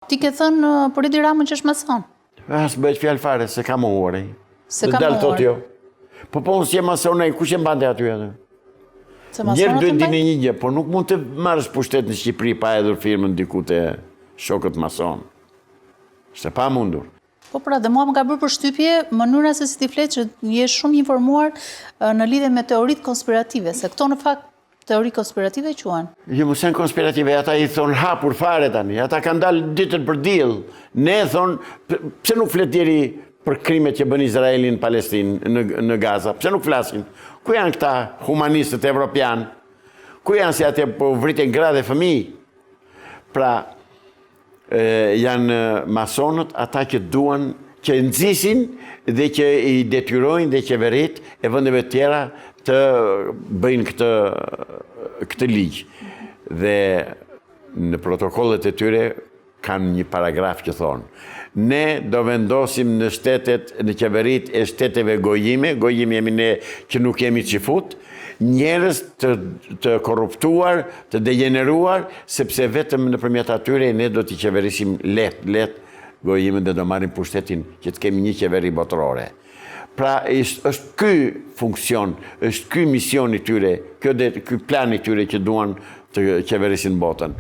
Ti ke thënë për Edi Ramën që është mason? As bëhet fjalë fare, se ka mohuar. Se ka mohuar. Jo. Po unë si e mason, kush e mbante aty atë? Njerë duhet dini një gjë, por nuk mund të marrësh pushtet në Shqipëri pa hedhur firmën diku te shokët mason. Se pa mundur. Po pra, dhe mua më ka bërë përshtypje mënyra se si ti flet që je shumë informuar në lidhje me teoritë konspirative, se këto në fakt teori konspirative quhen. Jo, mos janë konspirative, ata i thonë hapur fare tani. Ata kanë dalë ditën për diell. Ne thonë, pse nuk flet deri për krimet që bën Izraeli në Palestinë, në Gaza? Pse nuk flasin? Ku janë këta humanistët evropian? Ku janë si atë po vriten gra dhe fëmijë? Pra, janë masonët ata që duan, që nxisin dhe që i detyrojnë dhe qeverit e vendeve tjera të bëjnë këtë ligj. Dhe në protokollet e tyre kanë një paragraf që thonë: ne do vendosim në shtetet, në qeverit e shteteve gojime jemi ne që nuk jemi qifut, njerëz të korruptuar, të degeneruar, sepse vetëm nëpërmjet atyre ne do t'i qeverisim lehtë gojimin dhe do marrim pushtetin që të kemi një qeveri botërore. Pra, është ky funksion, është ky mision i tyre, ky plan i tyre që duan të qeverisin botën.